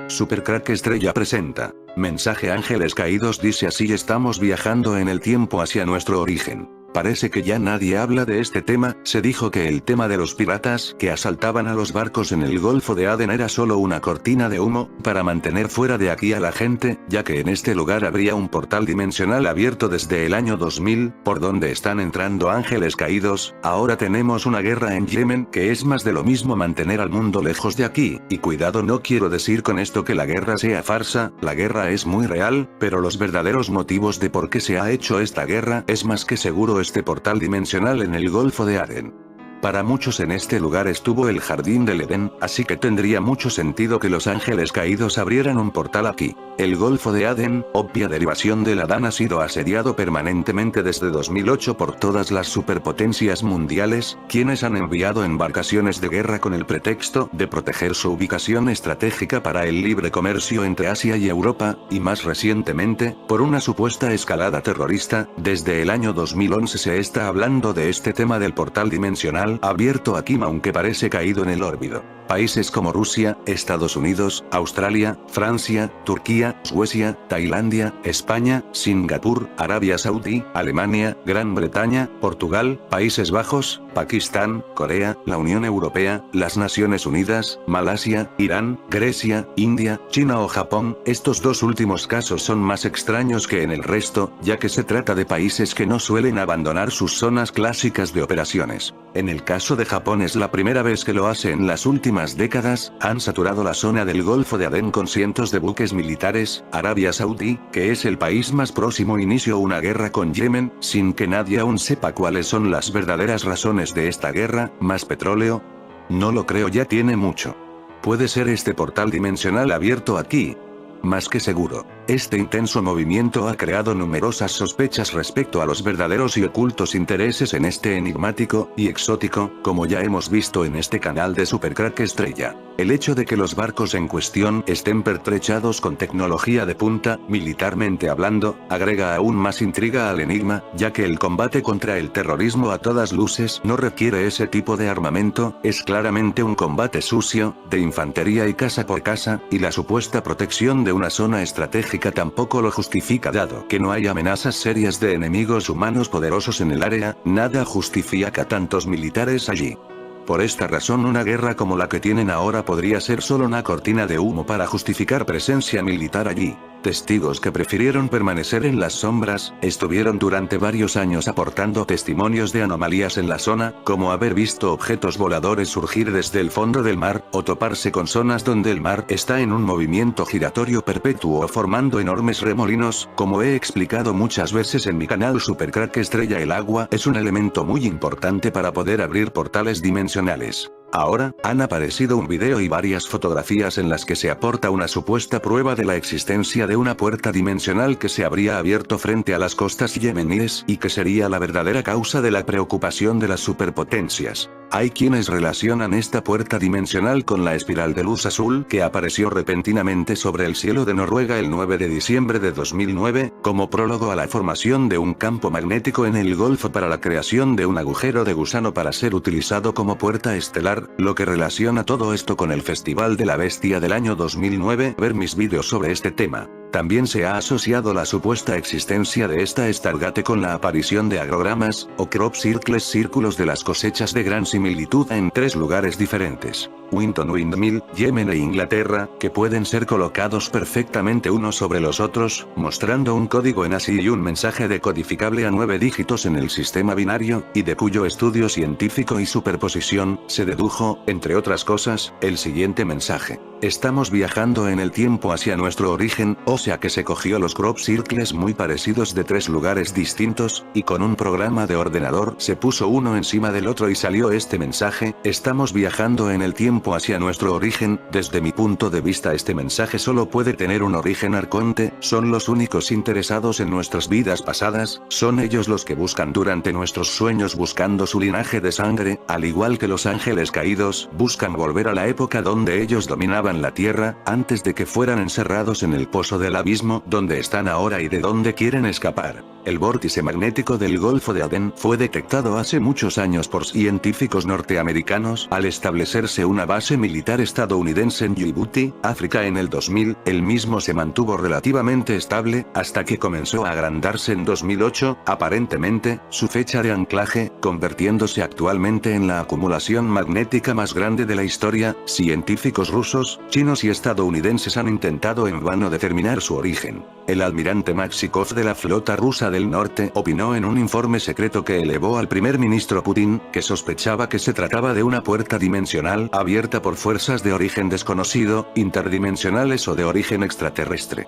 Supercrack Estrella presenta. Mensaje Ángeles Caídos dice así: estamos viajando en el tiempo hacia nuestro origen. Parece que ya nadie habla de este tema. Se dijo que el tema de los piratas que asaltaban a los barcos en el Golfo de Adén era solo una cortina de humo, para mantener fuera de aquí a la gente, ya que en este lugar habría un portal dimensional abierto desde el año 2000, por donde están entrando ángeles caídos. Ahora tenemos una guerra en Yemen, que es más de lo mismo mantener al mundo lejos de aquí, y cuidado, no quiero decir con esto que la guerra sea farsa, la guerra es muy real, pero los verdaderos motivos de por qué se ha hecho esta guerra es más que seguro este portal dimensional en el Golfo de Adén. Para muchos en este lugar estuvo el Jardín del Edén, así que tendría mucho sentido que los ángeles caídos abrieran un portal aquí. El Golfo de Adén, obvia derivación del Adán, ha sido asediado permanentemente desde 2008 por todas las superpotencias mundiales, quienes han enviado embarcaciones de guerra con el pretexto de proteger su ubicación estratégica para el libre comercio entre Asia y Europa, y más recientemente, por una supuesta escalada terrorista. Desde el año 2011 se está hablando de este tema del portal dimensional abierto aquí, aunque parece caído en el olvido. Países como Rusia, Estados Unidos, Australia, Francia, Turquía, Suecia, Tailandia, España, Singapur, Arabia Saudí, Alemania, Gran Bretaña, Portugal, Países Bajos, Pakistán, Corea, la Unión Europea, las Naciones Unidas, Malasia, Irán, Grecia, India, China o Japón. Estos dos últimos casos son más extraños que en el resto, ya que se trata de países que no suelen abandonar sus zonas clásicas de operaciones. En el caso de Japón es la primera vez que lo hace en las últimas décadas. Han saturado la zona del Golfo de Adén con cientos de buques militares. Arabia Saudí, que es el país más próximo, inició una guerra con Yemen, sin que nadie aún sepa cuáles son las verdaderas razones de esta guerra. ¿Más petróleo? No lo creo, ya tiene mucho. Puede ser este portal dimensional abierto aquí. Más que seguro. Este intenso movimiento ha creado numerosas sospechas respecto a los verdaderos y ocultos intereses en este enigmático y exótico, como ya hemos visto en este canal de Supercrack Estrella. El hecho de que los barcos en cuestión estén pertrechados con tecnología de punta, militarmente hablando, agrega aún más intriga al enigma, ya que el combate contra el terrorismo a todas luces no requiere ese tipo de armamento, es claramente un combate sucio, de infantería y casa por casa, y la supuesta protección de una zona estratégica tampoco lo justifica, dado que no hay amenazas serias de enemigos humanos poderosos en el área. Nada justifica tantos militares allí. Por esta razón, una guerra como la que tienen ahora podría ser solo una cortina de humo para justificar presencia militar allí. Testigos que prefirieron permanecer en las sombras, estuvieron durante varios años aportando testimonios de anomalías en la zona, como haber visto objetos voladores surgir desde el fondo del mar, o toparse con zonas donde el mar está en un movimiento giratorio perpetuo formando enormes remolinos. Como he explicado muchas veces en mi canal Supercrack Estrella, el agua es un elemento muy importante para poder abrir portales dimensionales. Ahora, han aparecido un video y varias fotografías en las que se aporta una supuesta prueba de la existencia de una puerta dimensional que se habría abierto frente a las costas yemeníes y que sería la verdadera causa de la preocupación de las superpotencias. Hay quienes relacionan esta puerta dimensional con la espiral de luz azul que apareció repentinamente sobre el cielo de Noruega el 9 de diciembre de 2009, como prólogo a la formación de un campo magnético en el Golfo para la creación de un agujero de gusano para ser utilizado como puerta estelar, lo que relaciona todo esto con el Festival de la Bestia del año 2009. Ver mis vídeos sobre este tema. También se ha asociado la supuesta existencia de esta Stargate con la aparición de agrogramas, o crop circles, círculos de las cosechas de gran similitud en tres lugares diferentes: Winton Windmill, Yemen e Inglaterra, que pueden ser colocados perfectamente unos sobre los otros, mostrando un código en ASCII y un mensaje decodificable a 9 dígitos en el sistema binario, y de cuyo estudio científico y superposición, se dedujo, entre otras cosas, el siguiente mensaje: estamos viajando en el tiempo hacia nuestro origen. O sea que se cogió los crop circles muy parecidos de tres lugares distintos, y con un programa de ordenador se puso uno encima del otro y salió este mensaje: estamos viajando en el tiempo hacia nuestro origen. Desde mi punto de vista, este mensaje solo puede tener un origen arconte. Son los únicos interesados en nuestras vidas pasadas, son ellos los que buscan durante nuestros sueños, buscando su linaje de sangre, al igual que los ángeles caídos buscan volver a la época donde ellos dominaban la tierra, antes de que fueran encerrados en el pozo del abismo donde están ahora y de donde quieren escapar. El vórtice magnético del Golfo de Adén fue detectado hace muchos años por científicos norteamericanos al establecerse una base militar estadounidense en Djibouti, África en el 2000, el mismo se mantuvo relativamente estable, hasta que comenzó a agrandarse en 2008, aparentemente, su fecha de anclaje, convirtiéndose actualmente en la acumulación magnética más grande de la historia. Científicos rusos, chinos y estadounidenses han intentado en vano determinar su origen. El almirante Maxikov de la flota rusa del norte opinó en un informe secreto que elevó al primer ministro Putin, que sospechaba que se trataba de una puerta dimensional abierta por fuerzas de origen desconocido, interdimensionales o de origen extraterrestre.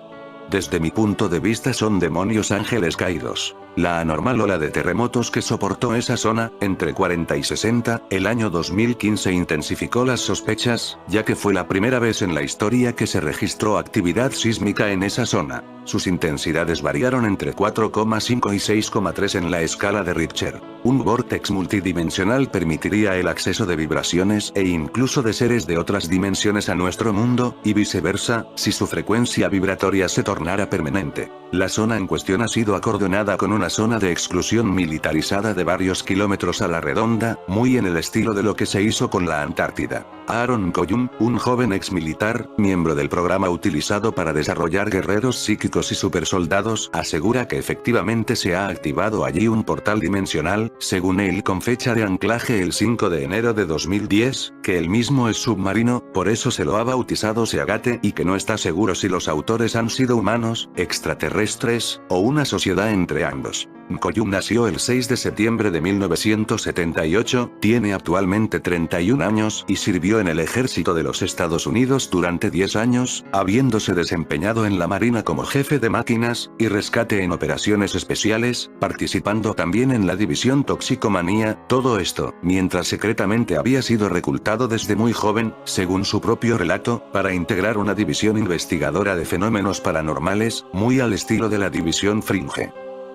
Desde mi punto de vista son demonios ángeles caídos. La anormal ola de terremotos que soportó esa zona, entre 40 y 60, el año 2015 intensificó las sospechas, ya que fue la primera vez en la historia que se registró actividad sísmica en esa zona. Sus intensidades variaron entre 4,5 y 6,3 en la escala de Richter. Un vórtex multidimensional permitiría el acceso de vibraciones e incluso de seres de otras dimensiones a nuestro mundo, y viceversa, si su frecuencia vibratoria se tornara permanente. La zona en cuestión ha sido acordonada con una zona de exclusión militarizada de varios kilómetros a la redonda, muy en el estilo de lo que se hizo con la Antártida. Aaron Koyun, un joven ex militar, miembro del programa utilizado para desarrollar guerreros psíquicos y supersoldados, asegura que efectivamente se ha activado allí un portal dimensional, según él con fecha de anclaje el 5 de enero de 2010, que el mismo es submarino, por eso se lo ha bautizado Seagate, y que no está seguro si los autores han sido humanos, extraterrestres, o una sociedad entre ambos. Koyun nació el 6 de septiembre de 1978, tiene actualmente 31 años y sirvió en el ejército de los Estados Unidos durante 10 años, habiéndose desempeñado en la Marina como jefe de máquinas y rescate en operaciones especiales, participando también en la división Toxicomanía, todo esto, mientras secretamente había sido reclutado desde muy joven, según su propio relato, para integrar una división investigadora de fenómenos paranormales, muy al estilo de la división Fringe.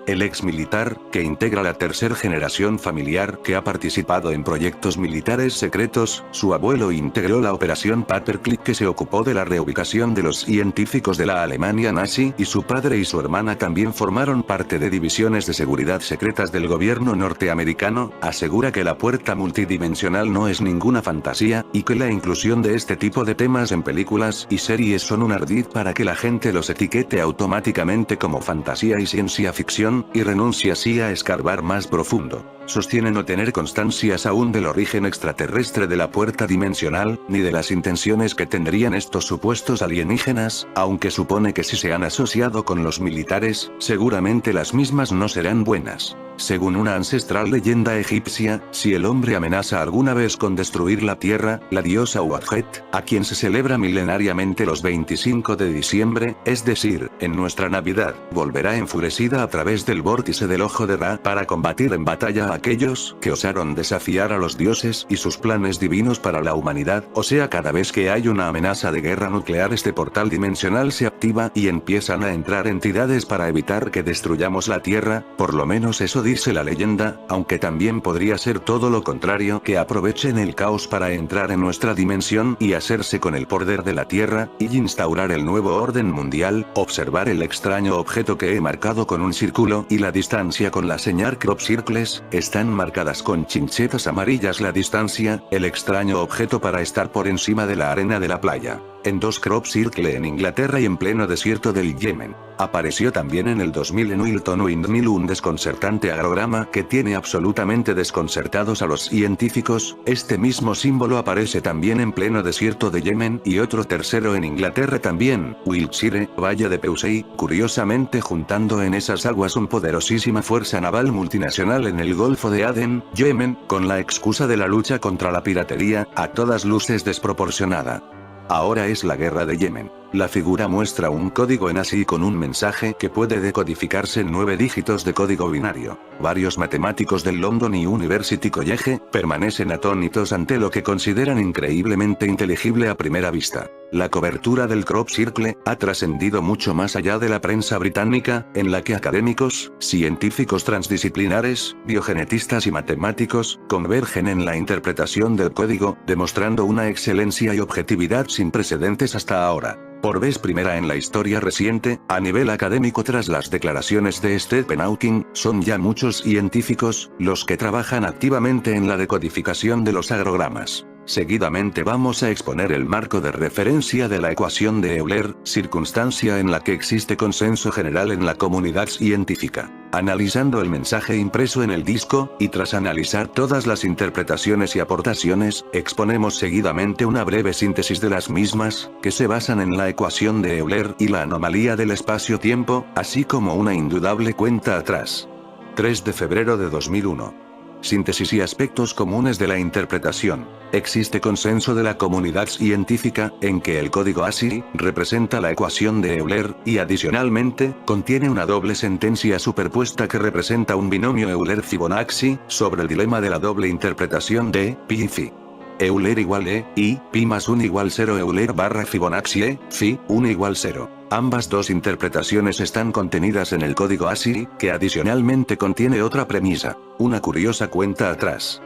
El ex militar, que integra la tercera generación familiar que ha participado en proyectos militares secretos, su abuelo integró la operación Paperclip que se ocupó de la reubicación de los científicos de la Alemania nazi, y su padre y su hermana también formaron parte de divisiones de seguridad secretas del gobierno norteamericano. Asegura que la puerta multidimensional no es ninguna fantasía, y que la inclusión de este tipo de temas en películas y series son un ardid para que la gente los etiquete automáticamente como fantasía y ciencia ficción, y renuncia así a escarbar más profundo. Sostiene no tener constancias aún del origen extraterrestre de la puerta dimensional, ni de las intenciones que tendrían estos supuestos alienígenas, aunque supone que si se han asociado con los militares, seguramente las mismas no serán buenas. Según una ancestral leyenda egipcia, si el hombre amenaza alguna vez con destruir la tierra, la diosa Uadjet, a quien se celebra milenariamente los 25 de diciembre, es decir, en nuestra Navidad, volverá enfurecida a través del vórtice del ojo de Ra para combatir en batalla a aquellos que osaron desafiar a los dioses y sus planes divinos para la humanidad. O sea, cada vez que hay una amenaza de guerra nuclear, este portal dimensional se activa y empiezan a entrar entidades para evitar que destruyamos la tierra, por lo menos eso dice la leyenda, aunque también podría ser todo lo contrario, que aprovechen el caos para entrar en nuestra dimensión y hacerse con el poder de la tierra, y instaurar el nuevo orden mundial. Observar el extraño objeto que he marcado con un círculo y la distancia con la señal crop circles, están marcadas con chinchetas amarillas la distancia, el extraño objeto para estar por encima de la arena de la playa. En 2 crop circle en Inglaterra y en pleno desierto del Yemen. Apareció también en el 2000 en Wilton Windmill un desconcertante agrograma que tiene absolutamente desconcertados a los científicos. Este mismo símbolo aparece también en pleno desierto de Yemen, y otro tercero en Inglaterra también, Wiltshire, Valle de Pewsey, curiosamente juntando en esas aguas una poderosísima fuerza naval multinacional en el Golfo de Adén, Yemen, con la excusa de la lucha contra la piratería, a todas luces desproporcionada. Ahora es la guerra de Yemen. La figura muestra un código en ASCII con un mensaje que puede decodificarse en 9 dígitos de código binario. Varios matemáticos del London University College permanecen atónitos ante lo que consideran increíblemente inteligible a primera vista. La cobertura del crop circle ha trascendido mucho más allá de la prensa británica, en la que académicos, científicos transdisciplinares, biogenetistas y matemáticos convergen en la interpretación del código, demostrando una excelencia y objetividad sin precedentes hasta ahora. Por vez primera en la historia reciente, a nivel académico tras las declaraciones de Stephen Hawking, son ya muchos científicos, los que trabajan activamente en la decodificación de los agrogramas. Seguidamente vamos a exponer el marco de referencia de la ecuación de Euler, circunstancia en la que existe consenso general en la comunidad científica. Analizando el mensaje impreso en el disco, y tras analizar todas las interpretaciones y aportaciones, exponemos seguidamente una breve síntesis de las mismas, que se basan en la ecuación de Euler y la anomalía del espacio-tiempo, así como una indudable cuenta atrás. 3 de febrero de 2001. Síntesis y aspectos comunes de la interpretación. Existe consenso de la comunidad científica, en que el código ASCII representa la ecuación de Euler, y adicionalmente, contiene una doble sentencia superpuesta que representa un binomio Euler-Fibonacci, sobre el dilema de la doble interpretación de pi y phi. Euler igual E, I, pi más 1 igual 0 Euler barra Fibonacci E, phi, 1 igual 0. Ambas dos interpretaciones están contenidas en el código ASCII, que adicionalmente contiene otra premisa, una curiosa cuenta atrás.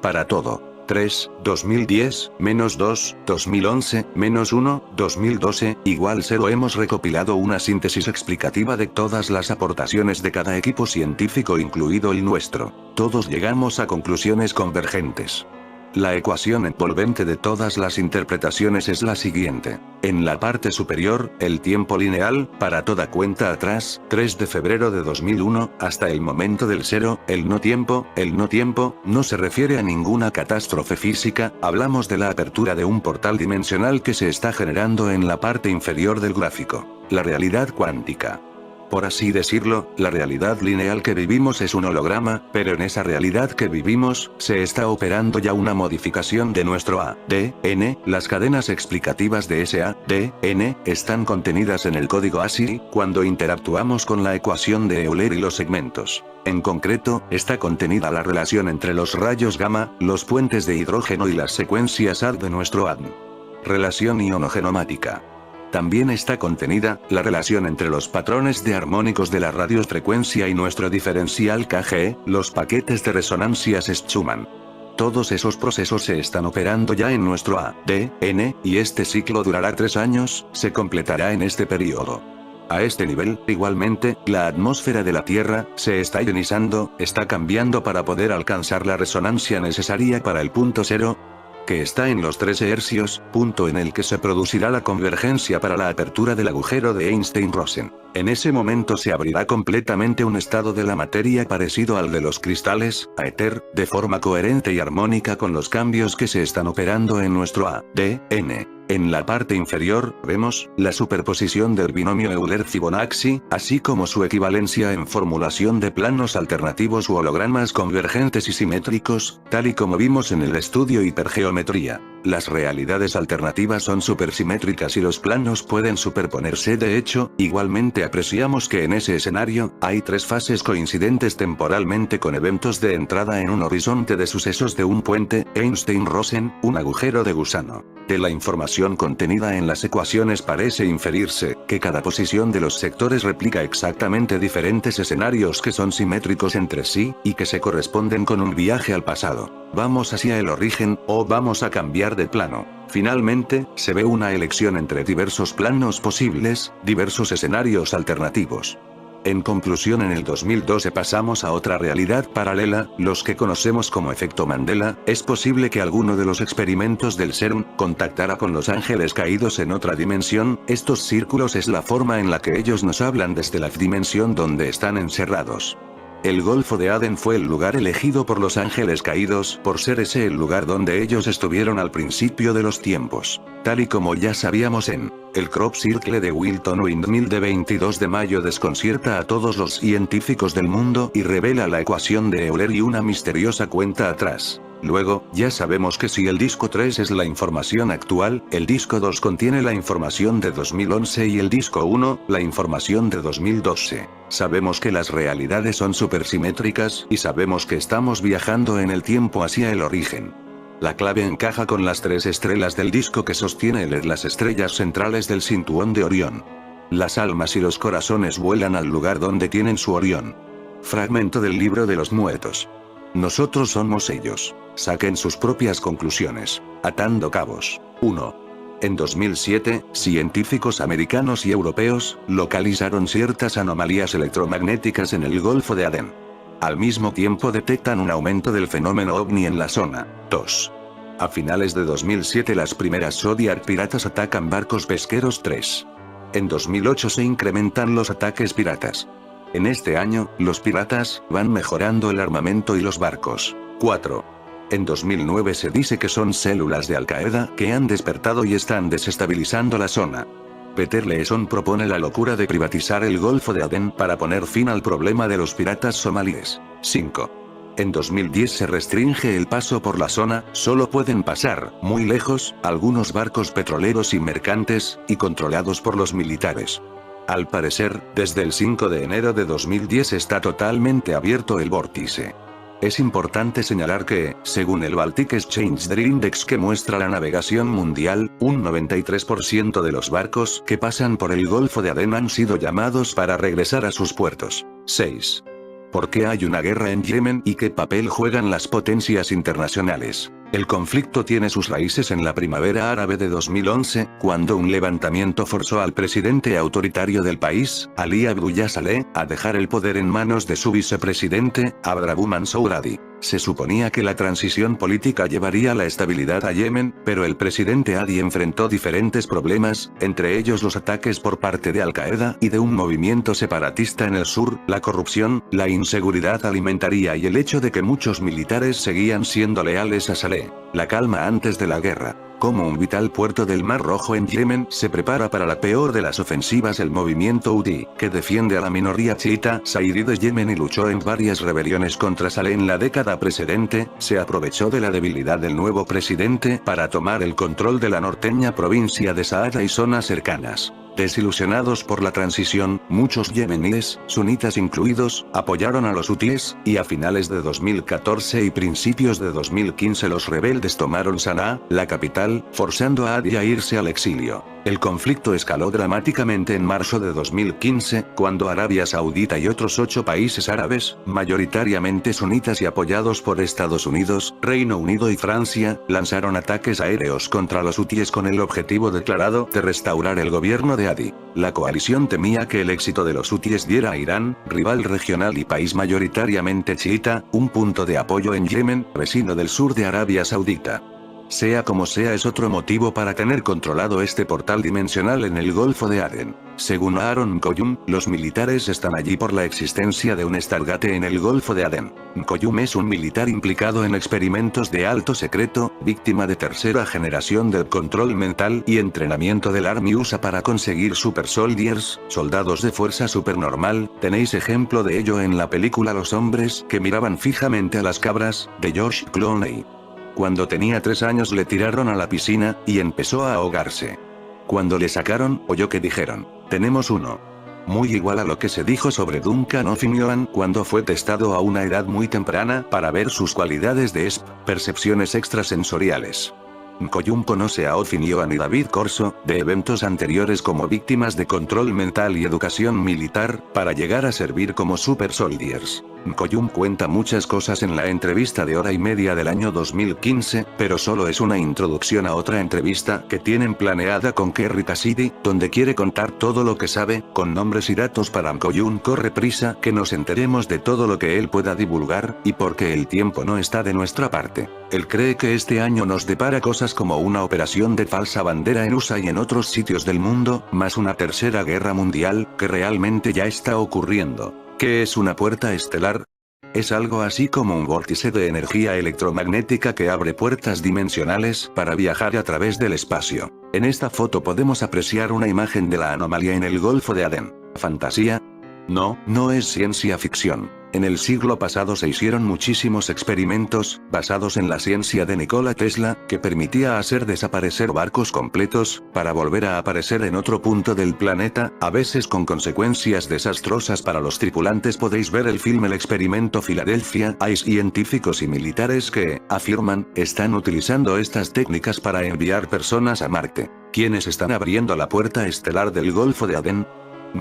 Para todo. 3, 2010, menos 2, 2011, menos 1, 2012, igual 0. Hemos recopilado una síntesis explicativa de todas las aportaciones de cada equipo científico incluido el nuestro. Todos llegamos a conclusiones convergentes. La ecuación envolvente de todas las interpretaciones es la siguiente. En la parte superior, el tiempo lineal, para toda cuenta atrás, 3 de febrero de 2001, hasta el momento del cero, el no tiempo, no se refiere a ninguna catástrofe física, hablamos de la apertura de un portal dimensional que se está generando en la parte inferior del gráfico. La realidad cuántica. Por así decirlo, la realidad lineal que vivimos es un holograma, pero en esa realidad que vivimos, se está operando ya una modificación de nuestro ADN, las cadenas explicativas de ese ADN, están contenidas en el código ASCII, cuando interactuamos con la ecuación de Euler y los segmentos. En concreto, está contenida la relación entre los rayos gamma, los puentes de hidrógeno y las secuencias AD de nuestro ADN. Relación ionogenomática. También está contenida, la relación entre los patrones de armónicos de la radiofrecuencia y nuestro diferencial KG, los paquetes de resonancias Schumann. Todos esos procesos se están operando ya en nuestro ADN, y este ciclo durará 3 años, se completará en este periodo. A este nivel, igualmente, la atmósfera de la Tierra, se está ionizando, está cambiando para poder alcanzar la resonancia necesaria para el punto cero, que está en los 13 hercios, punto en el que se producirá la convergencia para la apertura del agujero de Einstein-Rosen. En ese momento se abrirá completamente un estado de la materia parecido al de los cristales, éter, de forma coherente y armónica con los cambios que se están operando en nuestro ADN. En la parte inferior, vemos, la superposición del binomio Euler-Fibonacci, así como su equivalencia en formulación de planos alternativos u hologramas convergentes y simétricos, tal y como vimos en el estudio hipergeometría. Las realidades alternativas son supersimétricas y los planos pueden superponerse. De hecho, igualmente apreciamos que en ese escenario, hay 3 fases coincidentes temporalmente con eventos de entrada en un horizonte de sucesos de un puente, Einstein-Rosen, un agujero de gusano. De la información contenida en las ecuaciones parece inferirse, que cada posición de los sectores replica exactamente diferentes escenarios que son simétricos entre sí, y que se corresponden con un viaje al pasado. Vamos hacia el origen, o vamos a cambiar de plano. Finalmente, se ve una elección entre diversos planos posibles, diversos escenarios alternativos. En conclusión, en el 2012 pasamos a otra realidad paralela, los que conocemos como efecto Mandela. Es posible que alguno de los experimentos del CERN contactara con los ángeles caídos en otra dimensión. Estos círculos es la forma en la que ellos nos hablan desde la dimensión donde están encerrados. El Golfo de Adén fue el lugar elegido por los ángeles caídos por ser ese el lugar donde ellos estuvieron al principio de los tiempos. Tal y como ya sabíamos en el Crop Circle de Wilton Windmill de 22 de mayo desconcierta a todos los científicos del mundo y revela la ecuación de Euler y una misteriosa cuenta atrás. Luego, ya sabemos que si el disco 3 es la información actual, el disco 2 contiene la información de 2011 y el disco 1, la información de 2012. Sabemos que las realidades son supersimétricas, y sabemos que estamos viajando en el tiempo hacia el origen. La clave encaja con las 3 estrellas del disco que sostiene las estrellas centrales del cinturón de Orión. Las almas y los corazones vuelan al lugar donde tienen su Orión. Fragmento del libro de los muertos. Nosotros somos ellos. Saquen sus propias conclusiones. Atando cabos. 1. En 2007, científicos americanos y europeos localizaron ciertas anomalías electromagnéticas en el Golfo de Adén. Al mismo tiempo detectan un aumento del fenómeno ovni en la zona. 2. A finales de 2007 las primeras Zodiac piratas atacan barcos pesqueros. 3. En 2008 se incrementan los ataques piratas. En este año, los piratas van mejorando el armamento y los barcos. 4. En 2009 se dice que son células de Al-Qaeda que han despertado y están desestabilizando la zona. Peter Leeson propone la locura de privatizar el Golfo de Adén para poner fin al problema de los piratas somalíes. 5. En 2010 se restringe el paso por la zona, solo pueden pasar, muy lejos, algunos barcos petroleros y mercantes, y controlados por los militares. Al parecer, desde el 5 de enero de 2010 está totalmente abierto el vórtice. Es importante señalar que, según el Baltic Exchange Trade Index que muestra la navegación mundial, un 93% de los barcos que pasan por el Golfo de Adén han sido llamados para regresar a sus puertos. 6. ¿Por qué hay una guerra en Yemen y qué papel juegan las potencias internacionales? El conflicto tiene sus raíces en la primavera árabe de 2011, cuando un levantamiento forzó al presidente autoritario del país, Ali Abdullah Saleh, a dejar el poder en manos de su vicepresidente, Abdrabbu Mansour Hadi. Se suponía que la transición política llevaría la estabilidad a Yemen, pero el presidente Hadi enfrentó diferentes problemas, entre ellos los ataques por parte de Al-Qaeda y de un movimiento separatista en el sur, la corrupción, la inseguridad alimentaria y el hecho de que muchos militares seguían siendo leales a Saleh. La calma antes de la guerra. Como un vital puerto del Mar Rojo en Yemen se prepara para la peor de las ofensivas. El movimiento Houthi, que defiende a la minoría chiita Zaidi de Yemen y luchó en varias rebeliones contra Saleh en la década precedente, se aprovechó de la debilidad del nuevo presidente para tomar el control de la norteña provincia de Saada y zonas cercanas. Desilusionados por la transición, muchos yemeníes, sunitas incluidos, apoyaron a los hutíes, y a finales de 2014 y principios de 2015 los rebeldes tomaron Sanaa, la capital, forzando a Hadi a irse al exilio. El conflicto escaló dramáticamente en marzo de 2015, cuando Arabia Saudita y otros 8 países árabes, mayoritariamente sunitas y apoyados por Estados Unidos, Reino Unido y Francia, lanzaron ataques aéreos contra los hutíes con el objetivo declarado de restaurar el gobierno de Hadi. La coalición temía que el éxito de los hutíes diera a Irán, rival regional y país mayoritariamente chiita, un punto de apoyo en Yemen, vecino del sur de Arabia Saudita. Sea como sea, es otro motivo para tener controlado este portal dimensional en el Golfo de Adén. Según Aaron Koyum, los militares están allí por la existencia de un Stargate en el Golfo de Adén. Koyum es un militar implicado en experimentos de alto secreto, víctima de tercera generación del control mental y entrenamiento del Army USA para conseguir Super Soldiers, soldados de fuerza supernormal. Tenéis ejemplo de ello en la película Los hombres que miraban fijamente a las cabras, de George Clooney. Cuando tenía 3 años le tiraron a la piscina, y empezó a ahogarse. Cuando le sacaron, oyó que dijeron, tenemos uno. Muy igual a lo que se dijo sobre Duncan O'Finioan cuando fue testado a una edad muy temprana para ver sus cualidades de ESP, percepciones extrasensoriales. Koyum conoce a O'Finioan y David Corso, de eventos anteriores como víctimas de control mental y educación militar, para llegar a servir como Super Soldiers. Koyum cuenta muchas cosas en la entrevista de 1:30 del año 2015, pero solo es una introducción a otra entrevista que tienen planeada con Kerry Cassidy, donde quiere contar todo lo que sabe, con nombres y datos para Koyum. Corre prisa que nos enteremos de todo lo que él pueda divulgar, y porque el tiempo no está de nuestra parte. Él cree que este año nos depara cosas como una operación de falsa bandera en USA y en otros sitios del mundo, más una tercera guerra mundial, que realmente ya está ocurriendo. ¿Qué es una puerta estelar? Es algo así como un vórtice de energía electromagnética que abre puertas dimensionales para viajar a través del espacio. En esta foto podemos apreciar una imagen de la anomalía en el Golfo de Adén. ¿Fantasía? No, no es ciencia ficción. En el siglo pasado se hicieron muchísimos experimentos, basados en la ciencia de Nikola Tesla, que permitía hacer desaparecer barcos completos, para volver a aparecer en otro punto del planeta, a veces con consecuencias desastrosas para los tripulantes. Podéis ver el film El experimento Filadelfia. Hay científicos y militares que, afirman, están utilizando estas técnicas para enviar personas a Marte. ¿Quiénes están abriendo la puerta estelar del Golfo de Adén?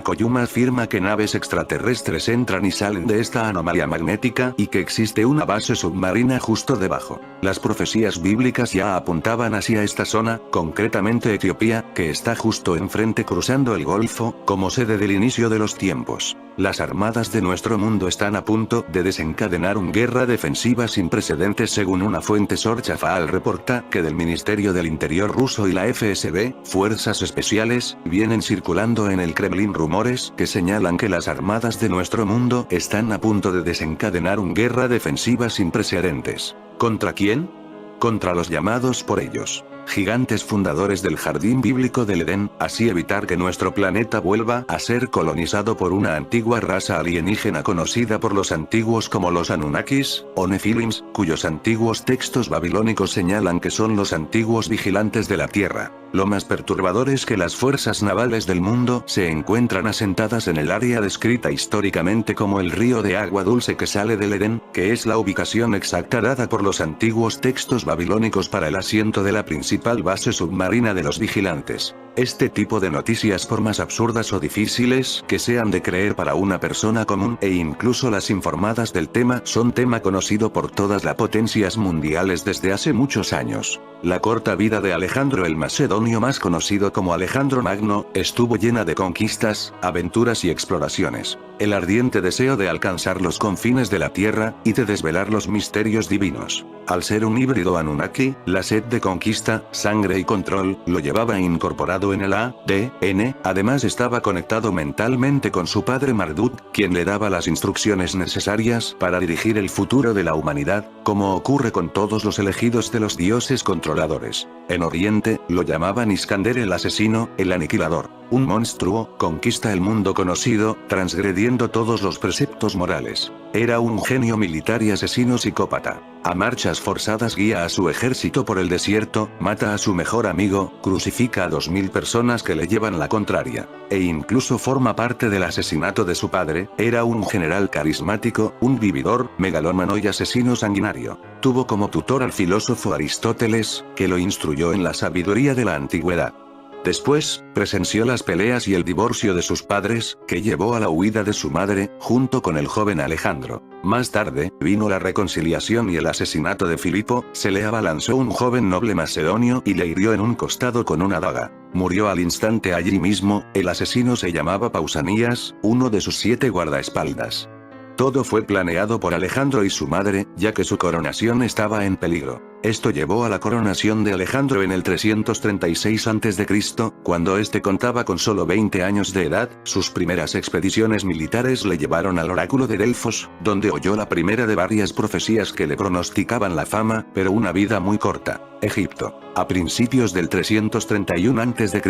Koyuma afirma que naves extraterrestres entran y salen de esta anomalía magnética y que existe una base submarina justo debajo. Las profecías bíblicas ya apuntaban hacia esta zona, concretamente Etiopía, que está justo enfrente cruzando el Golfo, como sede del inicio de los tiempos. Las armadas de nuestro mundo están a punto de desencadenar una guerra defensiva sin precedentes según una fuente Sorchafaal reporta que del Ministerio del Interior ruso y la FSB, Fuerzas Especiales, vienen circulando en el Kremlin rumores que señalan que las armadas de nuestro mundo están a punto de desencadenar una guerra defensiva sin precedentes. ¿Contra quién? Contra los llamados por ellos gigantes fundadores del jardín bíblico del Edén, así evitar que nuestro planeta vuelva a ser colonizado por una antigua raza alienígena conocida por los antiguos como los Anunnakis, o Nephilims, cuyos antiguos textos babilónicos señalan que son los antiguos vigilantes de la Tierra. Lo más perturbador es que las fuerzas navales del mundo se encuentran asentadas en el área descrita históricamente como el río de agua dulce que sale del Edén, que es la ubicación exacta dada por los antiguos textos babilónicos para el asiento de la principal base submarina de los vigilantes. Este tipo de noticias, por más absurdas o difíciles que sean de creer para una persona común, e incluso las informadas del tema, son tema conocido por todas las potencias mundiales desde hace muchos años. La corta vida de Alejandro el Macedonio, más conocido como Alejandro Magno, estuvo llena de conquistas, aventuras y exploraciones. El ardiente deseo de alcanzar los confines de la Tierra, y de desvelar los misterios divinos. Al ser un híbrido Anunnaki, la sed de conquista, sangre y control, lo llevaba incorporado en el ADN, además estaba conectado mentalmente con su padre Marduk, quien le daba las instrucciones necesarias para dirigir el futuro de la humanidad, como ocurre con todos los elegidos de los dioses controladores. En Oriente, lo llamaban Iskander el asesino, el aniquilador. Un monstruo, conquista el mundo conocido, transgrediendo todos los preceptos morales. Era un genio militar y asesino psicópata. A marchas forzadas guía a su ejército por el desierto, mata a su mejor amigo, crucifica a 2000 personas que le llevan la contraria. E incluso forma parte del asesinato de su padre. Era un general carismático, un vividor, megalómano y asesino sanguinario. Tuvo como tutor al filósofo Aristóteles, que lo instruyó en la sabiduría de la antigüedad. Después, presenció las peleas y el divorcio de sus padres, que llevó a la huida de su madre, junto con el joven Alejandro. Más tarde, vino la reconciliación y el asesinato de Filipo, se le abalanzó un joven noble macedonio y le hirió en un costado con una daga. Murió al instante allí mismo. El asesino se llamaba Pausanias, uno de sus 7 guardaespaldas. Todo fue planeado por Alejandro y su madre, ya que su coronación estaba en peligro. Esto llevó a la coronación de Alejandro en el 336 a.C., cuando este contaba con solo 20 años de edad. Sus primeras expediciones militares le llevaron al oráculo de Delfos, donde oyó la primera de varias profecías que le pronosticaban la fama, pero una vida muy corta. Egipto. A principios del 331 a.C.,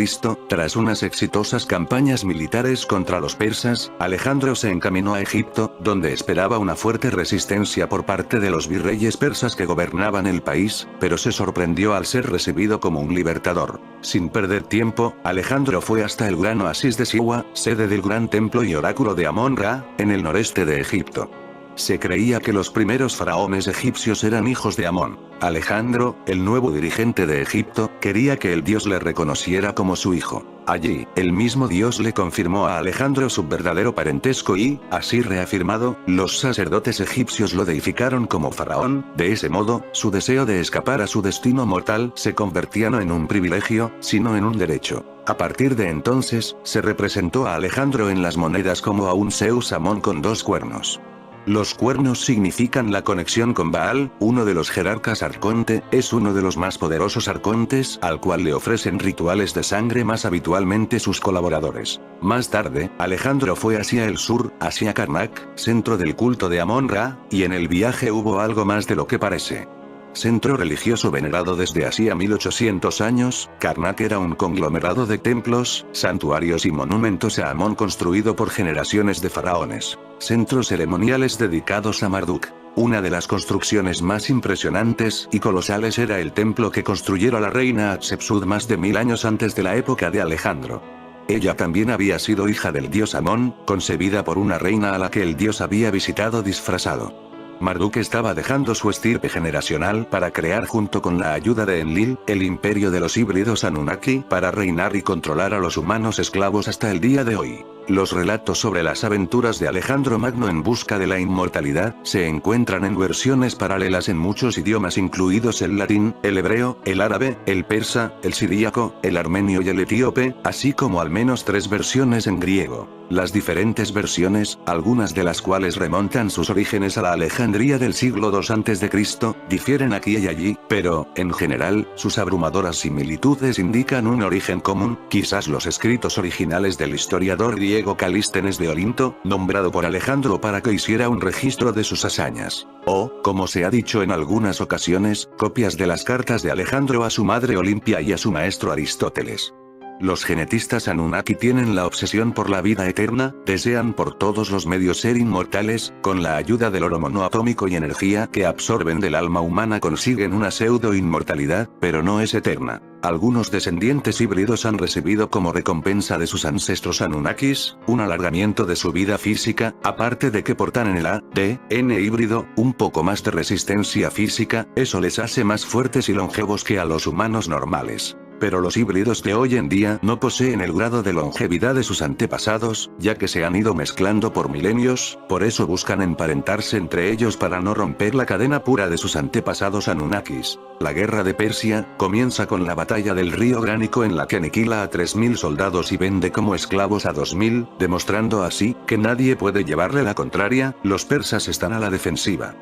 tras unas exitosas campañas militares contra los persas, Alejandro se encaminó a Egipto, donde esperaba una fuerte resistencia por parte de los virreyes persas que gobernaban el país, pero se sorprendió al ser recibido como un libertador. Sin perder tiempo, Alejandro fue hasta el gran oasis de Siwa, sede del gran templo y oráculo de Amón-Ra, en el noreste de Egipto. Se creía que los primeros faraones egipcios eran hijos de Amón. Alejandro, el nuevo dirigente de Egipto, quería que el dios le reconociera como su hijo. Allí, el mismo dios le confirmó a Alejandro su verdadero parentesco y, así reafirmado, los sacerdotes egipcios lo deificaron como faraón. De ese modo, su deseo de escapar a su destino mortal se convertía no en un privilegio, sino en un derecho. A partir de entonces, se representó a Alejandro en las monedas como a un Zeus Amón con 2 cuernos. Los cuernos significan la conexión con Baal, uno de los jerarcas arconte, es uno de los más poderosos arcontes, al cual le ofrecen rituales de sangre más habitualmente sus colaboradores. Más tarde, Alejandro fue hacia el sur, hacia Karnak, centro del culto de Amón-Ra, y en el viaje hubo algo más de lo que parece. Centro religioso venerado desde hacía 1800 años, Karnak era un conglomerado de templos, santuarios y monumentos a Amón construido por generaciones de faraones. Centros ceremoniales dedicados a Marduk. Una de las construcciones más impresionantes y colosales era el templo que construyera la reina Hatshepsut más de 1000 años antes de la época de Alejandro. Ella también había sido hija del dios Amón, concebida por una reina a la que el dios había visitado disfrazado. Marduk estaba dejando su estirpe generacional para crear junto con la ayuda de Enlil, el imperio de los híbridos Anunnaki, para reinar y controlar a los humanos esclavos hasta el día de hoy. Los relatos sobre las aventuras de Alejandro Magno en busca de la inmortalidad se encuentran en versiones paralelas en muchos idiomas incluidos el latín, el hebreo, el árabe, el persa, el siríaco, el armenio y el etíope, así como al menos 3 versiones en griego. Las diferentes versiones, algunas de las cuales remontan sus orígenes a la Alejandría del siglo II a.C., difieren aquí y allí, pero, en general, sus abrumadoras similitudes indican un origen común. Quizás los escritos originales del historiador griego Calístenes de Olinto, nombrado por Alejandro para que hiciera un registro de sus hazañas. O, como se ha dicho en algunas ocasiones, copias de las cartas de Alejandro a su madre Olimpia y a su maestro Aristóteles. Los genetistas Anunnaki tienen la obsesión por la vida eterna, desean por todos los medios ser inmortales, con la ayuda del oro monoatómico y energía que absorben del alma humana consiguen una pseudo-inmortalidad, pero no es eterna. Algunos descendientes híbridos han recibido como recompensa de sus ancestros Anunnakis, un alargamiento de su vida física, aparte de que portan en el ADN híbrido, un poco más de resistencia física, eso les hace más fuertes y longevos que a los humanos normales. Pero los híbridos de hoy en día no poseen el grado de longevidad de sus antepasados, ya que se han ido mezclando por milenios, por eso buscan emparentarse entre ellos para no romper la cadena pura de sus antepasados Anunnakis. La guerra de Persia comienza con la batalla del río Gránico en la que aniquila a 3000 soldados y vende como esclavos a 2000, demostrando así que nadie puede llevarle la contraria. Los persas están a la defensiva.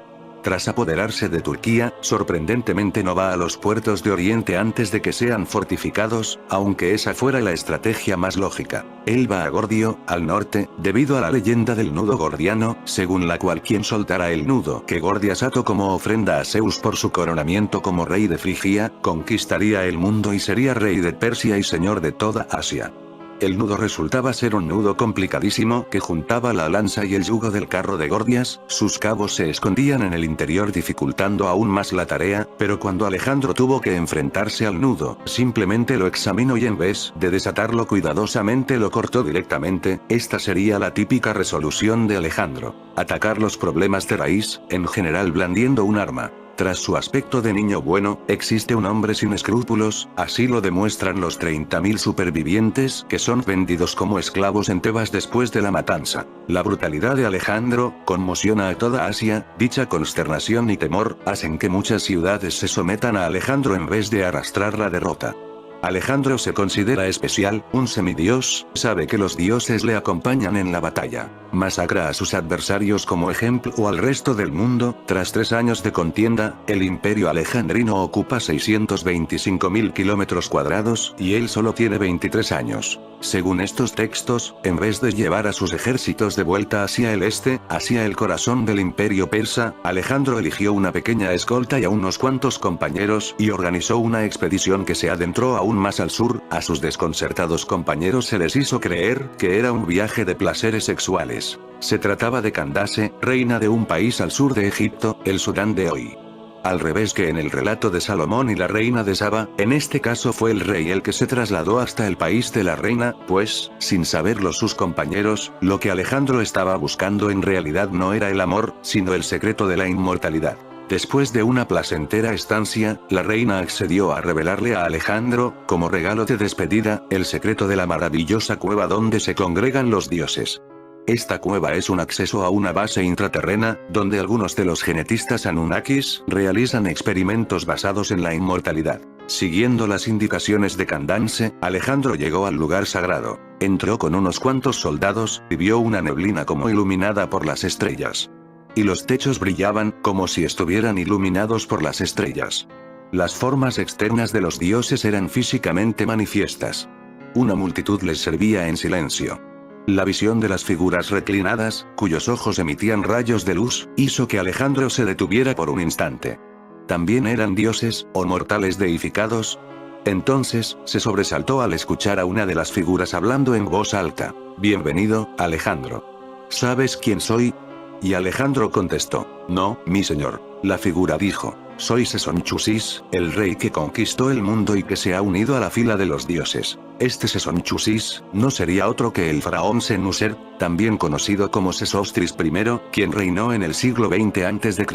Tras apoderarse de Turquía, sorprendentemente no va a los puertos de Oriente antes de que sean fortificados, aunque esa fuera la estrategia más lógica. Él va a Gordio, al norte, debido a la leyenda del nudo gordiano, según la cual quien soltara el nudo que Gordias ató como ofrenda a Zeus por su coronamiento como rey de Frigia, conquistaría el mundo y sería rey de Persia y señor de toda Asia. El nudo resultaba ser un nudo complicadísimo que juntaba la lanza y el yugo del carro de Gordias, sus cabos se escondían en el interior dificultando aún más la tarea, pero cuando Alejandro tuvo que enfrentarse al nudo, simplemente lo examinó y en vez de desatarlo cuidadosamente lo cortó directamente. Esta sería la típica resolución de Alejandro: atacar los problemas de raíz, en general blandiendo un arma. Tras su aspecto de niño bueno, existe un hombre sin escrúpulos, así lo demuestran los 30.000 supervivientes que son vendidos como esclavos en Tebas después de la matanza. La brutalidad de Alejandro conmociona a toda Asia, dicha consternación y temor hacen que muchas ciudades se sometan a Alejandro en vez de arrastrar la derrota. Alejandro se considera especial, un semidios, sabe que los dioses le acompañan en la batalla. Masacra a sus adversarios como ejemplo o al resto del mundo. Tras 3 años de contienda, el imperio alejandrino ocupa 625.000 kilómetros cuadrados, y él solo tiene 23 años. Según estos textos, en vez de llevar a sus ejércitos de vuelta hacia el este, hacia el corazón del imperio persa, Alejandro eligió una pequeña escolta y a unos cuantos compañeros, y organizó una expedición que se adentró aún más al sur. A sus desconcertados compañeros se les hizo creer que era un viaje de placeres sexuales. Se trataba de Candace, reina de un país al sur de Egipto, el Sudán de hoy. Al revés que en el relato de Salomón y la reina de Saba, en este caso fue el rey el que se trasladó hasta el país de la reina, pues, sin saberlo sus compañeros, lo que Alejandro estaba buscando en realidad no era el amor, sino el secreto de la inmortalidad. Después de una placentera estancia, la reina accedió a revelarle a Alejandro, como regalo de despedida, el secreto de la maravillosa cueva donde se congregan los dioses. Esta cueva es un acceso a una base intraterrena, donde algunos de los genetistas Anunnakis realizan experimentos basados en la inmortalidad. Siguiendo las indicaciones de Candace, Alejandro llegó al lugar sagrado. Entró con unos cuantos soldados, y vio una neblina como iluminada por las estrellas. Y los techos brillaban, como si estuvieran iluminados por las estrellas. Las formas externas de los dioses eran físicamente manifiestas. Una multitud les servía en silencio. La visión de las figuras reclinadas, cuyos ojos emitían rayos de luz, hizo que Alejandro se detuviera por un instante. ¿También eran dioses, o mortales deificados? Entonces, se sobresaltó al escuchar a una de las figuras hablando en voz alta: «Bienvenido, Alejandro. ¿Sabes quién soy?» Y Alejandro contestó: «No, mi señor». La figura dijo: «Soy Sesonchusis, el rey que conquistó el mundo y que se ha unido a la fila de los dioses. Este Sesonchusis no sería otro que el faraón Senusert, también conocido como Sesostris I, quien reinó en el siglo XX a.C.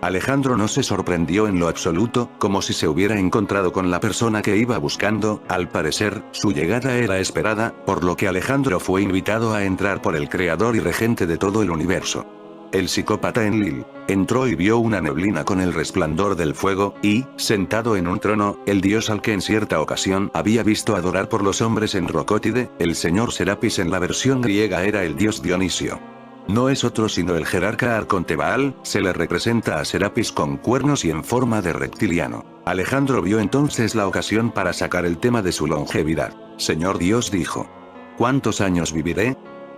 Alejandro no se sorprendió en lo absoluto, como si se hubiera encontrado con la persona que iba buscando. Al parecer, su llegada era esperada, por lo que Alejandro fue invitado a entrar por el creador y regente de todo el universo. El psicópata Enlil entró y vio una neblina con el resplandor del fuego, y, sentado en un trono, el dios al que en cierta ocasión había visto adorar por los hombres en Rocótide, el señor Serapis en la versión griega era el dios Dionisio. No es otro sino el jerarca arconte Baal. Se le representa a Serapis con cuernos y en forma de reptiliano. Alejandro vio entonces la ocasión para sacar el tema de su longevidad. Señor Dios, dijo. ¿Cuántos años viviré?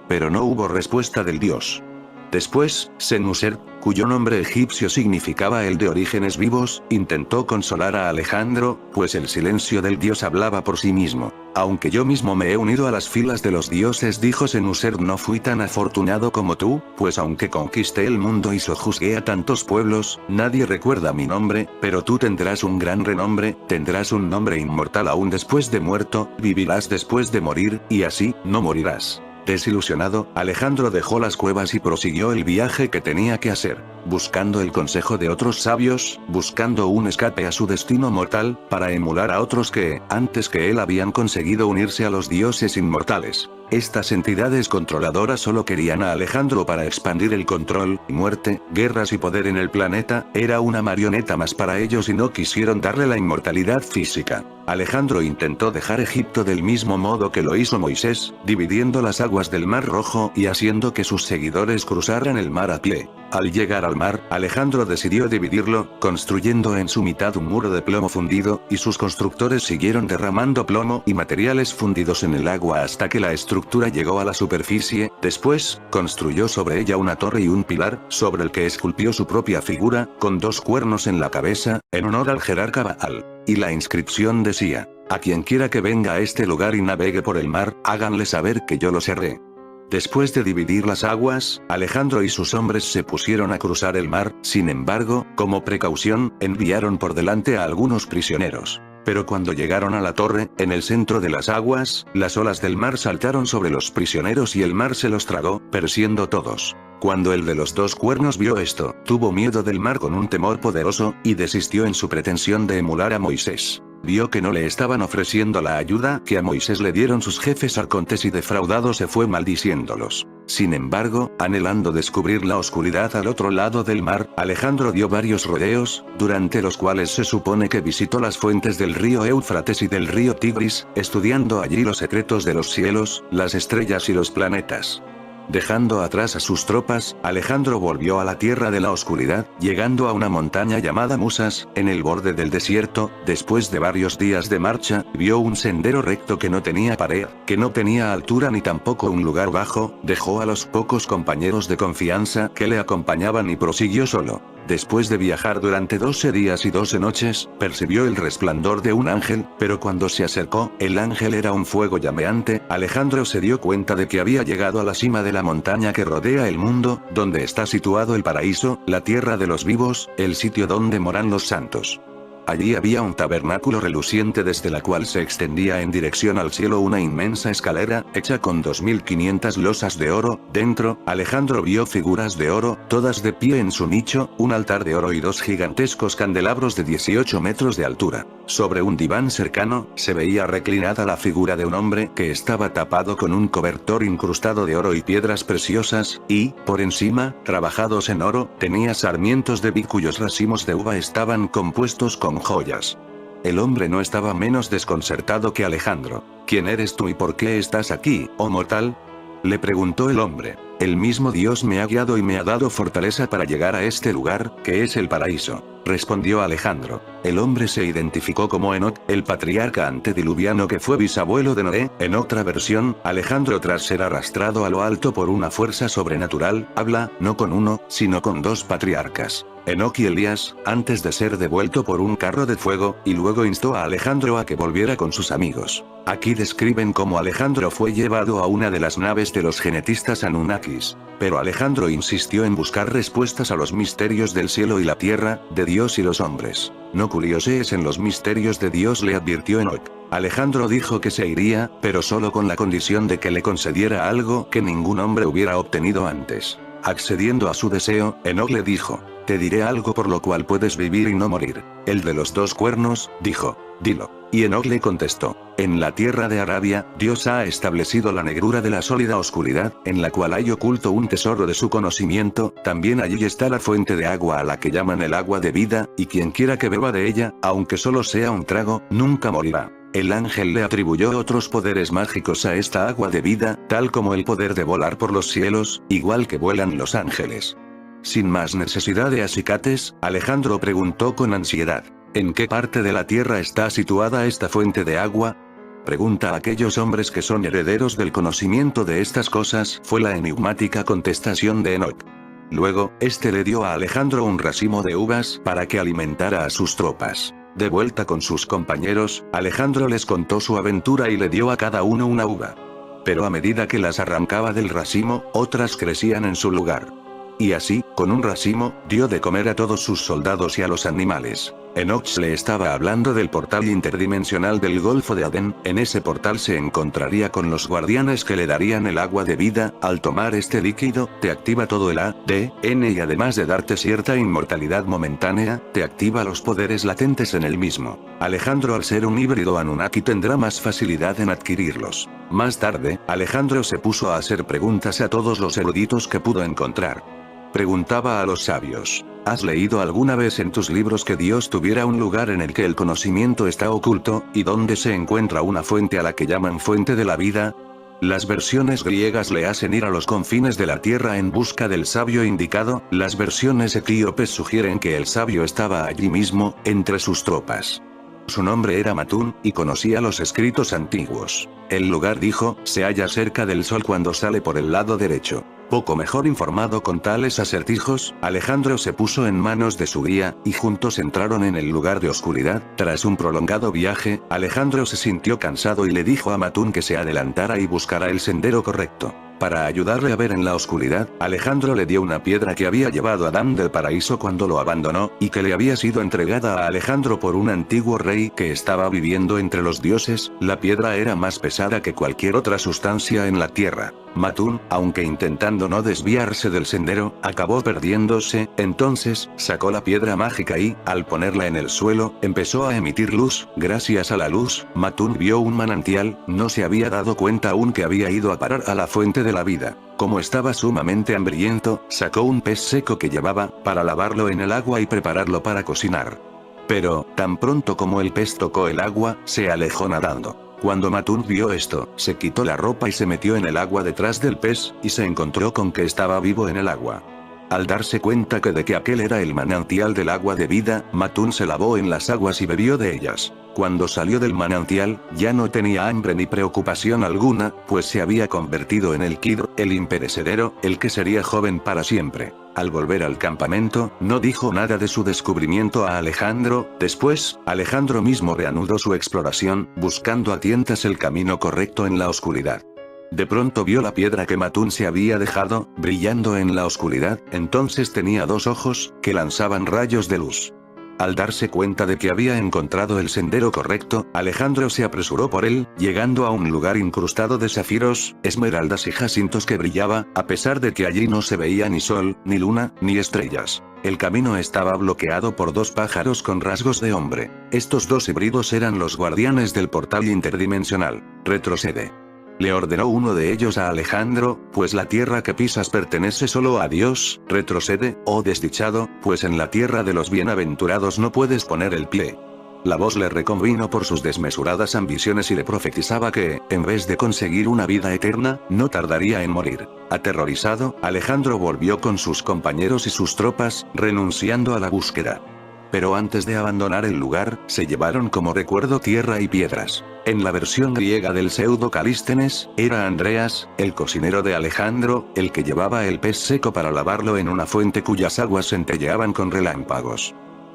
Pero no hubo respuesta del dios. Después, Senuser, cuyo nombre egipcio significaba el de orígenes vivos, intentó consolar a Alejandro, pues el silencio del dios hablaba por sí mismo. Aunque yo mismo me he unido a las filas de los dioses, dijo Senuser, no fui tan afortunado como tú, pues aunque conquisté el mundo y sojuzgué a tantos pueblos, nadie recuerda mi nombre, pero tú tendrás un gran renombre, tendrás un nombre inmortal aún después de muerto, vivirás después de morir, y así, no morirás. Desilusionado, Alejandro dejó las cuevas y prosiguió el viaje que tenía que hacer, buscando el consejo de otros sabios, buscando un escape a su destino mortal, para emular a otros que, antes que él habían conseguido unirse a los dioses inmortales. Estas entidades controladoras solo querían a Alejandro para expandir el control, muerte, guerras y poder en el planeta. Era una marioneta más para ellos y no quisieron darle la inmortalidad física. Alejandro intentó dejar Egipto del mismo modo que lo hizo Moisés, dividiendo las aguas del Mar Rojo y haciendo que sus seguidores cruzaran el mar a pie. Al llegar al mar, Alejandro decidió dividirlo, construyendo en su mitad un muro de plomo fundido, y sus constructores siguieron derramando plomo y materiales fundidos en el agua hasta que la estructura llegó a la superficie. Después, construyó sobre ella una torre y un pilar, sobre el que esculpió su propia figura, con dos cuernos en la cabeza, en honor al jerarca Baal. Y la inscripción decía: a quien quiera que venga a este lugar y navegue por el mar, háganle saber que yo lo seré. Después de dividir las aguas, Alejandro y sus hombres se pusieron a cruzar el mar. Sin embargo, como precaución, enviaron por delante a algunos prisioneros. Pero cuando llegaron a la torre, en el centro de las aguas, las olas del mar saltaron sobre los prisioneros y el mar se los tragó, pereciendo todos. Cuando el de los dos cuernos vio esto, tuvo miedo del mar con un temor poderoso, y desistió en su pretensión de emular a Moisés. Vio que no le estaban ofreciendo la ayuda que a Moisés le dieron sus jefes arcontes y defraudado se fue maldiciéndolos. Sin embargo, anhelando descubrir la oscuridad al otro lado del mar, Alejandro dio varios rodeos, durante los cuales se supone que visitó las fuentes del río Éufrates y del río Tigris, estudiando allí los secretos de los cielos, las estrellas y los planetas. Dejando atrás a sus tropas, Alejandro volvió a la tierra de la oscuridad, llegando a una montaña llamada Musas, en el borde del desierto. Después de varios días de marcha, vio un sendero recto que no tenía pared, que no tenía altura ni tampoco un lugar bajo. Dejó a los pocos compañeros de confianza que le acompañaban y prosiguió solo. Después de viajar durante 12 días y 12 noches, percibió el resplandor de un ángel, pero cuando se acercó, el ángel era un fuego llameante. Alejandro se dio cuenta de que había llegado a la cima de la montaña que rodea el mundo, donde está situado el paraíso, la tierra de los vivos, el sitio donde moran los santos. Allí había un tabernáculo reluciente desde la cual se extendía en dirección al cielo una inmensa escalera, hecha con 2500 losas de oro. Dentro, Alejandro vio figuras de oro, todas de pie en su nicho, un altar de oro y dos gigantescos candelabros de 18 metros de altura. Sobre un diván cercano, se veía reclinada la figura de un hombre que estaba tapado con un cobertor incrustado de oro y piedras preciosas, y, por encima, trabajados en oro, tenía sarmientos de vid cuyos racimos de uva estaban compuestos con joyas. El hombre no estaba menos desconcertado que Alejandro. ¿Quién eres tú y por qué estás aquí, oh mortal?, le preguntó el hombre. El mismo Dios me ha guiado y me ha dado fortaleza para llegar a este lugar, que es el paraíso, respondió Alejandro. El hombre se identificó como Enoc, el patriarca antediluviano que fue bisabuelo de Noé. En otra versión, Alejandro, tras ser arrastrado a lo alto por una fuerza sobrenatural, habla, no con uno, sino con dos patriarcas, Enoc y Elías, antes de ser devuelto por un carro de fuego, y luego instó a Alejandro a que volviera con sus amigos. Aquí describen cómo Alejandro fue llevado a una de las naves de los genetistas Anunnakis. Pero Alejandro insistió en buscar respuestas a los misterios del cielo y la tierra, de Dios y los hombres. No curiosees en los misterios de Dios, le advirtió Enoc. Alejandro dijo que se iría, pero solo con la condición de que le concediera algo que ningún hombre hubiera obtenido antes. Accediendo a su deseo, Enoc le dijo: Te diré algo por lo cual puedes vivir y no morir. El de los 2 cuernos, dijo. Dilo. Y Enoch le contestó. En la tierra de Arabia, Dios ha establecido la negrura de la sólida oscuridad, en la cual hay oculto un tesoro de su conocimiento, también allí está la fuente de agua a la que llaman el agua de vida, y quien quiera que beba de ella, aunque solo sea un trago, nunca morirá. El ángel le atribuyó otros poderes mágicos a esta agua de vida, tal como el poder de volar por los cielos, igual que vuelan los ángeles. Sin más necesidad de acicates, Alejandro preguntó con ansiedad. ¿En qué parte de la tierra está situada esta fuente de agua? Pregunta a aquellos hombres que son herederos del conocimiento de estas cosas, fue la enigmática contestación de Enoch. Luego, este le dio a Alejandro un racimo de uvas para que alimentara a sus tropas. De vuelta con sus compañeros, Alejandro les contó su aventura y le dio a cada uno una uva. Pero a medida que las arrancaba del racimo, otras crecían en su lugar. Y así, con un racimo, dio de comer a todos sus soldados y a los animales. Enoch le estaba hablando del portal interdimensional del Golfo de Adén. En ese portal se encontraría con los guardianes que le darían el agua de vida. Al tomar este líquido, te activa todo el ADN y además de darte cierta inmortalidad momentánea, te activa los poderes latentes en el mismo. Alejandro, al ser un híbrido Anunnaki, tendrá más facilidad en adquirirlos. Más tarde, Alejandro se puso a hacer preguntas a todos los eruditos que pudo encontrar. Preguntaba a los sabios. ¿Has leído alguna vez en tus libros que Dios tuviera un lugar en el que el conocimiento está oculto, y donde se encuentra una fuente a la que llaman fuente de la vida? Las versiones griegas le hacen ir a los confines de la tierra en busca del sabio indicado, las versiones etíopes sugieren que el sabio estaba allí mismo, entre sus tropas. Su nombre era Matún, y conocía los escritos antiguos. El lugar, dijo, se halla cerca del sol cuando sale por el lado derecho. Poco mejor informado con tales acertijos, Alejandro se puso en manos de su guía, y juntos entraron en el lugar de oscuridad. Tras un prolongado viaje, Alejandro se sintió cansado y le dijo a Matún que se adelantara y buscara el sendero correcto. Para ayudarle a ver en la oscuridad, Alejandro le dio una piedra que había llevado Adán del paraíso cuando lo abandonó, y que le había sido entregada a Alejandro por un antiguo rey que estaba viviendo entre los dioses. La piedra era más pesada que cualquier otra sustancia en la tierra. Matún, aunque intentando no desviarse del sendero, acabó perdiéndose. Entonces, sacó la piedra mágica y, al ponerla en el suelo, empezó a emitir luz. Gracias a la luz, Matún vio un manantial. No se había dado cuenta aún que había ido a parar a la fuente de la vida. Como estaba sumamente hambriento, sacó un pez seco que llevaba, para lavarlo en el agua y prepararlo para cocinar. Pero, tan pronto como el pez tocó el agua, se alejó nadando. Cuando Matún vio esto, se quitó la ropa y se metió en el agua detrás del pez, y se encontró con que estaba vivo en el agua. Al darse cuenta de que aquel era el manantial del agua de vida, Matún se lavó en las aguas y bebió de ellas. Cuando salió del manantial, ya no tenía hambre ni preocupación alguna, pues se había convertido en el Kid, el imperecedero, el que sería joven para siempre. Al volver al campamento, no dijo nada de su descubrimiento a Alejandro. Después, Alejandro mismo reanudó su exploración, buscando a tientas el camino correcto en la oscuridad. De pronto vio la piedra que Matún se había dejado, brillando en la oscuridad. Entonces tenía 2 ojos, que lanzaban rayos de luz. Al darse cuenta de que había encontrado el sendero correcto, Alejandro se apresuró por él, llegando a un lugar incrustado de zafiros, esmeraldas y jacintos que brillaba, a pesar de que allí no se veía ni sol, ni luna, ni estrellas. El camino estaba bloqueado por 2 pájaros con rasgos de hombre. Estos 2 híbridos eran los guardianes del portal interdimensional. Retrocede. Le ordenó uno de ellos a Alejandro, pues la tierra que pisas pertenece solo a Dios. Retrocede, oh desdichado, pues en la tierra de los bienaventurados no puedes poner el pie. La voz le reconvino por sus desmesuradas ambiciones y le profetizaba que, en vez de conseguir una vida eterna, no tardaría en morir. Aterrorizado, Alejandro volvió con sus compañeros y sus tropas, renunciando a la búsqueda. Pero antes de abandonar el lugar, se llevaron como recuerdo tierra y piedras. En la versión griega del pseudo Calístenes, era Andreas, el cocinero de Alejandro, el que llevaba el pez seco para lavarlo en una fuente cuyas aguas centelleaban con relámpagos.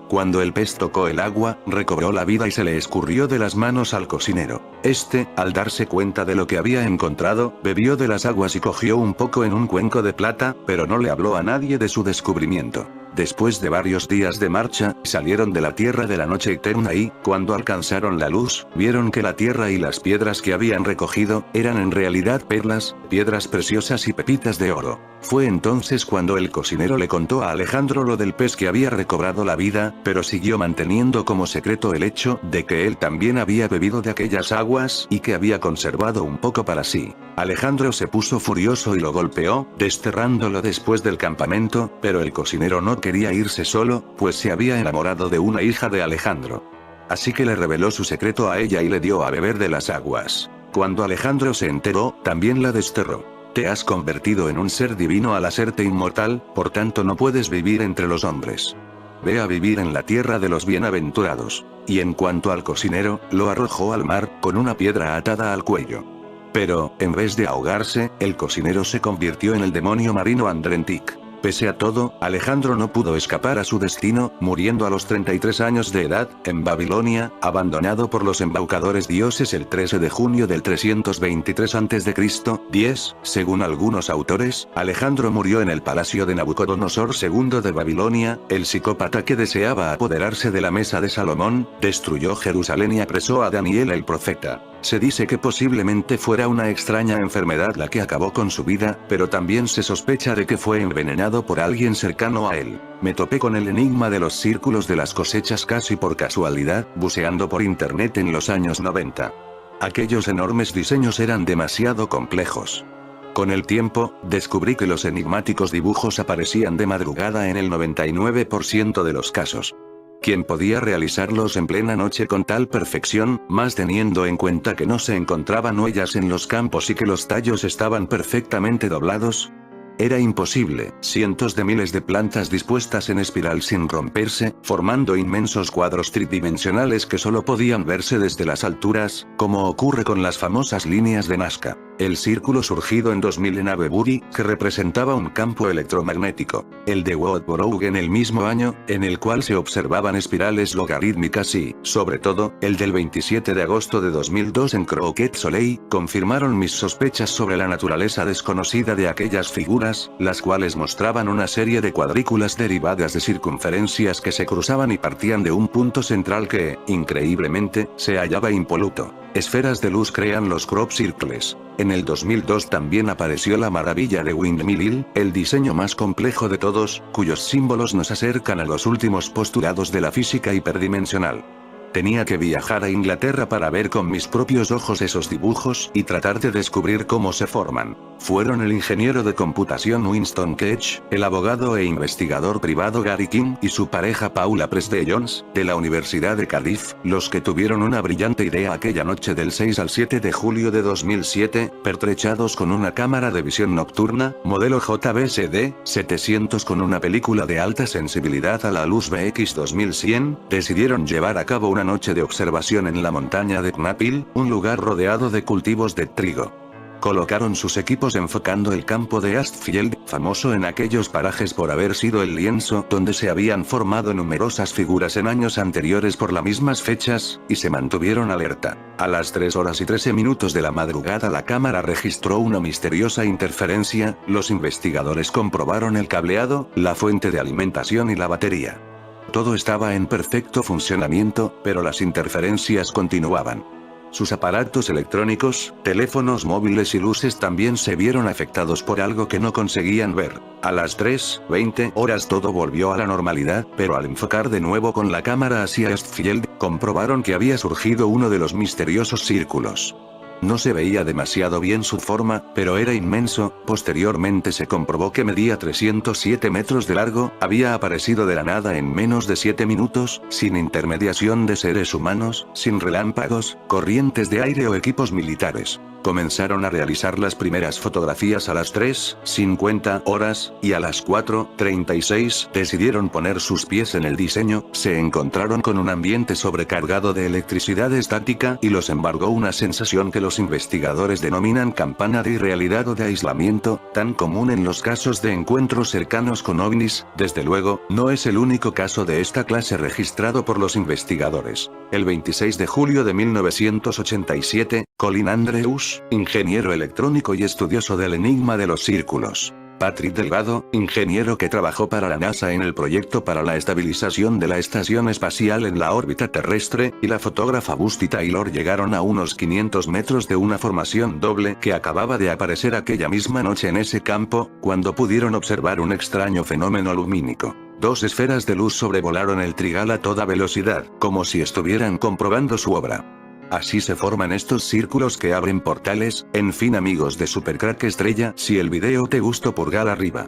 Cuando el pez tocó el agua, recobró la vida y se le escurrió de las manos al cocinero. Este, al darse cuenta de lo que había encontrado, bebió de las aguas y cogió un poco en un cuenco de plata, pero no le habló a nadie de su descubrimiento. Después de varios días de marcha, salieron de la tierra de la noche eterna y, cuando alcanzaron la luz, vieron que la tierra y las piedras que habían recogido, eran en realidad perlas, piedras preciosas y pepitas de oro. Fue entonces cuando el cocinero le contó a Alejandro lo del pez que había recobrado la vida, pero siguió manteniendo como secreto el hecho de que él también había bebido de aquellas aguas y que había conservado un poco para sí. Alejandro se puso furioso y lo golpeó, desterrándolo después del campamento, pero el cocinero no quería irse solo, pues se había enamorado de una hija de Alejandro. Así que le reveló su secreto a ella y le dio a beber de las aguas. Cuando Alejandro se enteró, también la desterró. Te has convertido en un ser divino al hacerte inmortal, por tanto no puedes vivir entre los hombres. Ve a vivir en la tierra de los bienaventurados. Y en cuanto al cocinero, lo arrojó al mar, con una piedra atada al cuello. Pero, en vez de ahogarse, el cocinero se convirtió en el demonio marino Andrentic. Pese a todo, Alejandro no pudo escapar a su destino, muriendo a los 33 años de edad, en Babilonia, abandonado por los embaucadores dioses el 13 de junio del 323 a.C. 10, según algunos autores, Alejandro murió en el palacio de Nabucodonosor II de Babilonia, el psicópata que deseaba apoderarse de la mesa de Salomón, destruyó Jerusalén y apresó a Daniel el profeta. Se dice que posiblemente fuera una extraña enfermedad la que acabó con su vida, pero también se sospecha de que fue envenenado por alguien cercano a él. Me topé con el enigma de los círculos de las cosechas casi por casualidad, buceando por internet en los años 90. Aquellos enormes diseños eran demasiado complejos. Con el tiempo, descubrí que los enigmáticos dibujos aparecían de madrugada en el 99% de los casos. ¿Quién podía realizarlos en plena noche con tal perfección, más teniendo en cuenta que no se encontraban huellas en los campos y que los tallos estaban perfectamente doblados? Era imposible, cientos de miles de plantas dispuestas en espiral sin romperse, formando inmensos cuadros tridimensionales que solo podían verse desde las alturas, como ocurre con las famosas líneas de Nazca. El círculo surgido en 2000 en Avebury, que representaba un campo electromagnético. El de Woodborough en el mismo año, en el cual se observaban espirales logarítmicas y, sobre todo, el del 27 de agosto de 2002 en Croquet Soleil, confirmaron mis sospechas sobre la naturaleza desconocida de aquellas figuras, las cuales mostraban una serie de cuadrículas derivadas de circunferencias que se cruzaban y partían de un punto central que, increíblemente, se hallaba impoluto. Esferas de luz crean los crop circles. En el 2002 también apareció la maravilla de Windmill Hill, el diseño más complejo de todos, cuyos símbolos nos acercan a los últimos postulados de la física hiperdimensional. Tenía que viajar a Inglaterra para ver con mis propios ojos esos dibujos y tratar de descubrir cómo se forman. Fueron el ingeniero de computación Winston Ketch, el abogado e investigador privado Gary King y su pareja Paula Presde Jones, de la Universidad de Cardiff, los que tuvieron una brillante idea aquella noche del 6 al 7 de julio de 2007, pertrechados con una cámara de visión nocturna, modelo JVSD 700 con una película de alta sensibilidad a la luz BX 2100, decidieron llevar a cabo una noche de observación en la montaña de Knaphill, un lugar rodeado de cultivos de trigo. Colocaron sus equipos enfocando el campo de Astfield, famoso en aquellos parajes por haber sido el lienzo donde se habían formado numerosas figuras en años anteriores por las mismas fechas, y se mantuvieron alerta. A las 3 horas y 13 minutos de la madrugada la cámara registró una misteriosa interferencia, los investigadores comprobaron el cableado, la fuente de alimentación y la batería. Todo estaba en perfecto funcionamiento, pero las interferencias continuaban. Sus aparatos electrónicos, teléfonos móviles y luces también se vieron afectados por algo que no conseguían ver. A las 3:20 horas todo volvió a la normalidad, pero al enfocar de nuevo con la cámara hacia Astfield, comprobaron que había surgido uno de los misteriosos círculos. No se veía demasiado bien su forma, pero era inmenso. Posteriormente se comprobó que medía 307 metros de largo, había aparecido de la nada en menos de 7 minutos, sin intermediación de seres humanos, sin relámpagos, corrientes de aire o equipos militares. Comenzaron a realizar las primeras fotografías a las 3:50 horas, y a las 4:36 decidieron poner sus pies en el diseño. Se encontraron con un ambiente sobrecargado de electricidad estática y los embargó una sensación que los investigadores denominan campana de irrealidad o de aislamiento, tan común en los casos de encuentros cercanos con ovnis. Desde luego, no es el único caso de esta clase registrado por los investigadores. El 26 de julio de 1987, Colin Andrews, ingeniero electrónico y estudioso del enigma de los círculos, Patrick Delgado, ingeniero que trabajó para la NASA en el proyecto para la estabilización de la estación espacial en la órbita terrestre, y la fotógrafa Busty Taylor llegaron a unos 500 metros de una formación doble que acababa de aparecer aquella misma noche en ese campo, cuando pudieron observar un extraño fenómeno lumínico. Dos esferas de luz sobrevolaron el trigal a toda velocidad, como si estuvieran comprobando su obra. Así se forman estos círculos que abren portales. En fin, amigos de Supercrack Estrella, si el video te gustó, pulgar arriba.